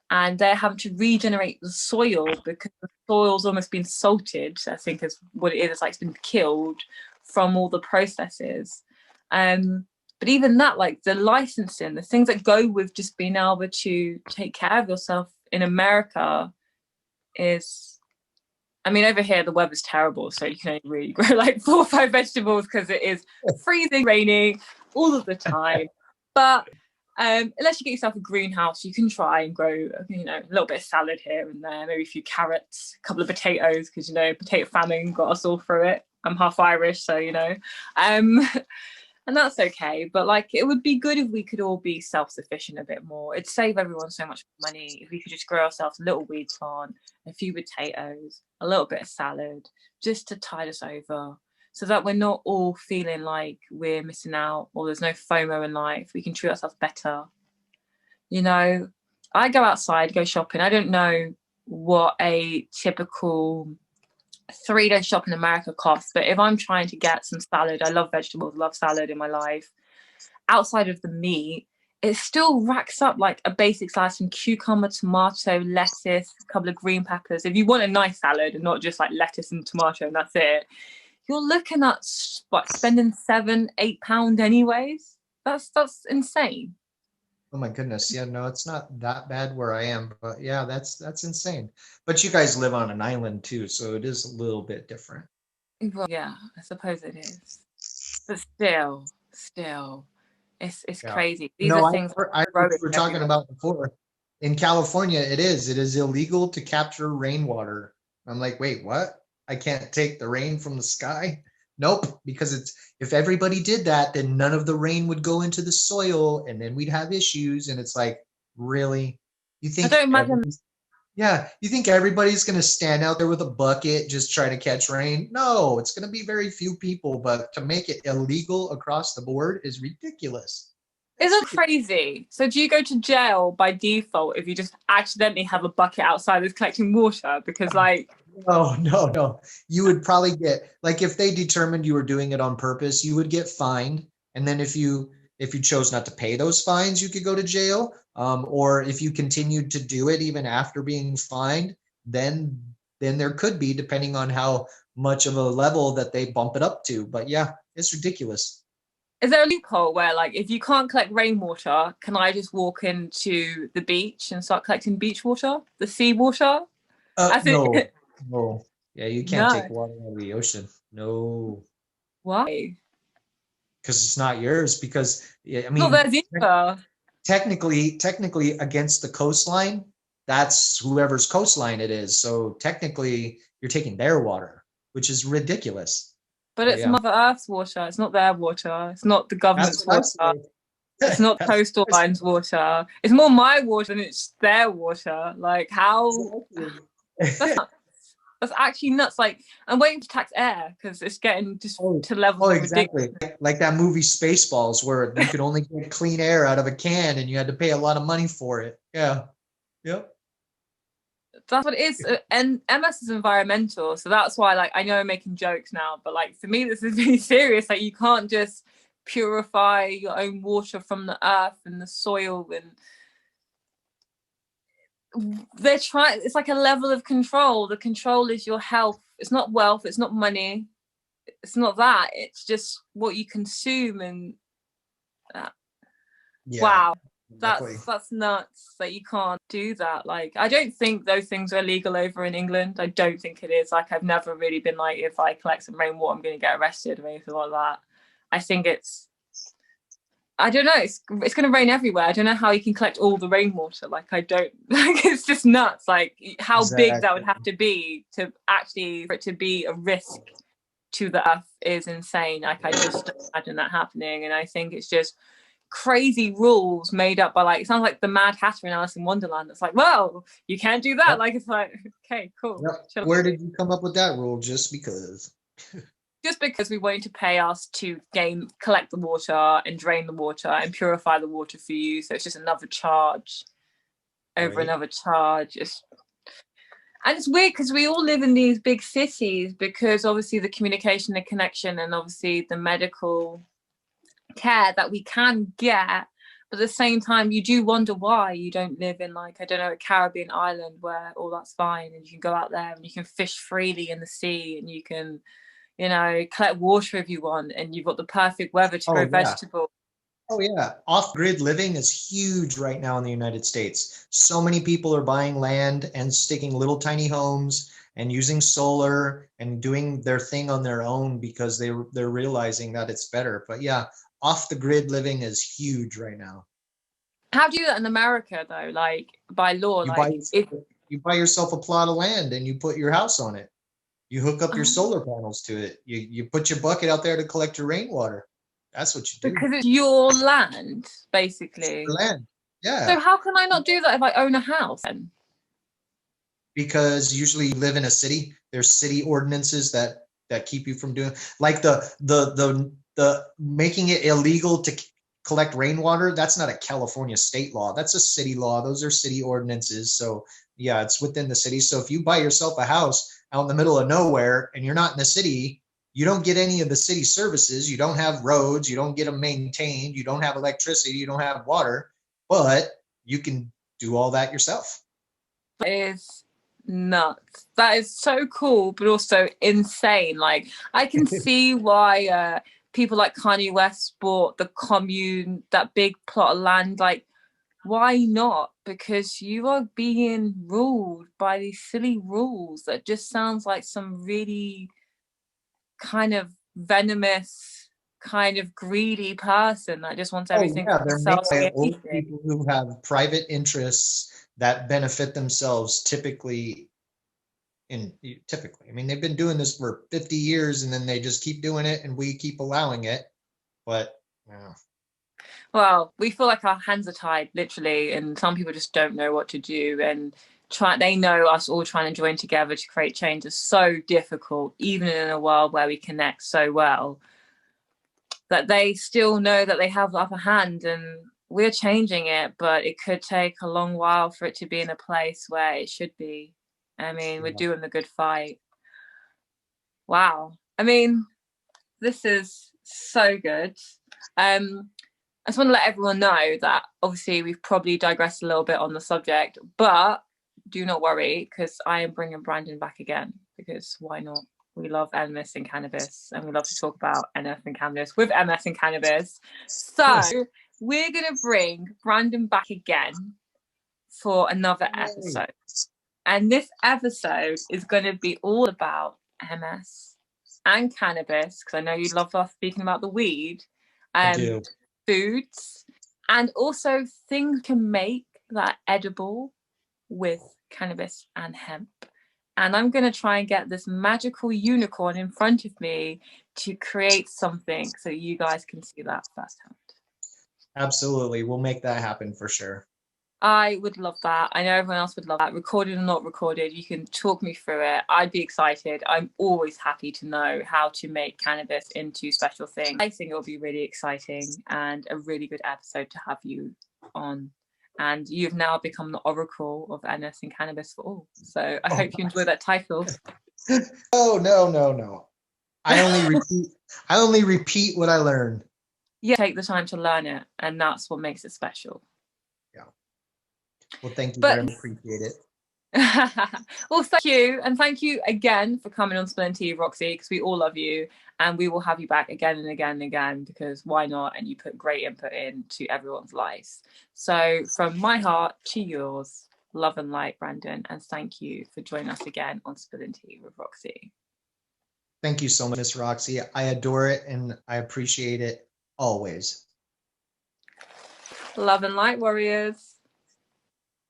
and they're having to regenerate the soil because the soil's almost been salted, I think is what it is. It's like it's been killed from all the processes. But even that, like the licensing, the things that go with just being able to take care of yourself in America is, I mean, over here the weather's terrible, so you can only really grow like 4 or 5 vegetables because it is freezing, raining all of the time. But Unless you get yourself a greenhouse, you can try and grow, you know, a little bit of salad here and there, maybe a few carrots, a couple of potatoes, because, you know, potato famine got us all through it. I'm half Irish, so, you know, and that's okay. But like, it would be good if we could all be self-sufficient a bit more. It'd save everyone so much money if we could just grow ourselves a little weed plant, a few potatoes, a little bit of salad, just to tide us over, so that we're not all feeling like we're missing out or there's no FOMO in life. We can treat ourselves better. You know, I go outside, go shopping. I don't know what a typical 3-day shop in America costs, but if I'm trying to get some salad, I love vegetables, love salad in my life. Outside of the meat, it still racks up like a basic slice from cucumber, tomato, lettuce, a couple of green peppers. If you want a nice salad and not just like lettuce and tomato and that's it, you're looking at what, spending £7-8 anyways. That's insane. Oh my goodness. Yeah, no, it's not that bad where I am, but yeah, that's insane. But you guys live on an island too, so it is a little bit different. Well, yeah, I suppose it is. But still, it's Yeah. crazy. These No, are things I we were talking about before. In California, it is illegal to capture rainwater. I'm like, wait, what? I can't take the rain from the sky? Nope, because it's if everybody did that, then none of the rain would go into the soil and then we'd have issues. And it's like, really? You I think don't imagine. yeah, you think everybody's going to stand out there with a bucket just trying to catch rain? No, it's going to be very few people, but to make it illegal across the board is ridiculous. Isn't crazy. So do you go to jail by default if you just accidentally have a bucket outside that's collecting water? Because like, Oh, no, no. You would probably get like if they determined you were doing it on purpose, you would get fined. And then if you chose not to pay those fines, you could go to jail. Or if you continued to do it even after being fined, then there could be, depending on how much of a level that they bump it up to. But yeah, it's ridiculous. is there a loophole where like if you can't collect rainwater, can I just walk into the beach and start collecting beach water, the sea water? As it No, no. Yeah, you can't no. take water out of the ocean. No, Why? because it's not yours. Because yeah, I Not mean, theirs either. technically against the coastline, that's whoever's coastline it is. So technically you're taking their water, which is ridiculous. But But it's yeah, Mother Earth's water. It's not their water. It's not the that's government's what I water. say. It's not That's coastal what lines water. It's more my water than it's their water. Like how I that's say. nuts. That's actually nuts. Like I'm waiting to tax air because it's getting just Oh, to levels oh, of ridiculous. exactly. Like that movie Spaceballs, where you could only get clean air out of a can and you had to pay a lot of money for it. Yeah. Yep. That's what it is. And MS is environmental, so that's why like I know I'm making jokes now, but like for me this is really serious. Like you can't just purify your own water from the earth and the soil, and they're trying. It's like a level of control. The control is your health. It's not wealth, it's not money, it's not that, it's just what you consume. And Yeah, wow, exactly. that's nuts that you can't do that. Like I don't think those things are illegal over in England. I don't think it is. Like I've never really been like, if I collect some rainwater I'm going to get arrested or anything like that. I think it's, I don't know, it's going to rain everywhere. I don't know how you can collect all the rainwater. Like I don't like, it's just nuts. Like how big that would Exactly. have to be to actually for it to be a risk to the earth is insane. Like I just don't imagine that happening. And I think it's just crazy rules made up by like, it sounds like the Mad Hatter in Alice in Wonderland. It's like, well, you can't do that. Yep. Like it's like, okay, cool. Yep. Where did you come up with that rule? Just because? Just because we wanted to pay us to collect the water and drain the water and purify the water for you. So it's just another charge over Right. another charge. And it's weird because we all live in these big cities, because obviously the communication, the connection, and obviously the medical care that we can get. But at the same time, you do wonder why you don't live in, like, I don't know, a Caribbean island where all that's fine and you can go out there and you can fish freely in the sea and you can, you know, collect water if you want, and you've got the perfect weather to grow Oh yeah. vegetables. Oh yeah. Off-grid living is huge right now in the United States. So many people are buying land and sticking little tiny homes and using solar and doing their thing on their own because they're realizing that it's better. But yeah, off the grid living is huge right now. How do you do that in America though? Like by law, You buy like if you buy yourself a plot of land and you put your house on it. You hook up your oh, solar panels to it. You put your bucket out there to collect your rainwater. That's what you do. because it's your land, It's basically. your land. So Yeah. how can I not do that if I own a house then? Because usually you live in a city. There's city ordinances that keep you from doing, like the making it illegal to collect rainwater. That's not a California state law. That's a city law. Those are city ordinances. So yeah, it's within the city. So if you buy yourself a house out in the middle of nowhere and you're not in the city, you don't get any of the city services. You don't have roads. You don't get them maintained. You don't have electricity. You don't have water, but you can do all that yourself. That is nuts. That is so cool, but also insane. Like I can see why people like Kanye West bought the commune, that big plot of land. Like, why not? Because you are being ruled by these silly rules that just sounds like some really kind of venomous, kind of greedy person that just wants Oh everything for yeah, they're made themselves. by old people who have private interests that benefit themselves typically typically. I mean, they've been doing this for 50 years and then they just keep doing it and we keep allowing it. But yeah. Well, we feel like our hands are tied, literally, and some people just don't know what to do. And they know us all trying to join together to create change is so difficult, even in a world where we connect so well, that they still know that they have the upper hand, and we're changing it, but it could take a long while for it to be in a place where it should be. I mean, we're Yeah. doing the good fight. Wow. I mean, this is so good. I just want to let everyone know that obviously we've probably digressed a little bit on the subject, but do not worry, because I am bringing Brandon back again, because why not? We love MS and cannabis, and we love to talk about NF and cannabis with MS and cannabis. So Yes. we're going to bring Brandon back again for another Yay. episode. And this episode is going to be all about MS and cannabis, because I know you love us speaking about the weed. I do. Foods, and also things can make that edible with cannabis and hemp. And I'm going to try and get this magical unicorn in front of me to create something so you guys can see that firsthand. Absolutely. We'll make that happen for sure. I would love that. I know everyone else would love that. Recorded or not recorded, you can talk me through it. I'd be excited. I'm always happy to know how to make cannabis into special things. I think it'll be really exciting and a really good episode to have you on. And you've now become the oracle of NS and cannabis for all. So I hope you enjoy that title. Oh no. I only repeat what I learned. Yeah, take the time to learn it, and that's what makes it special. Yeah. Well, thank you very much. Appreciate it. Well, thank you, and thank you again for coming on Spill Tea, Roxy, because we all love you, and we will have you back again and again and again, because why not? And you put great input into everyone's lives. So from my heart to yours, love and light, Brandon, and thank you for joining us again on Spill Tea with Roxy. Thank you so much, Miss Roxy. I adore it and I appreciate it always. Love and light, warriors.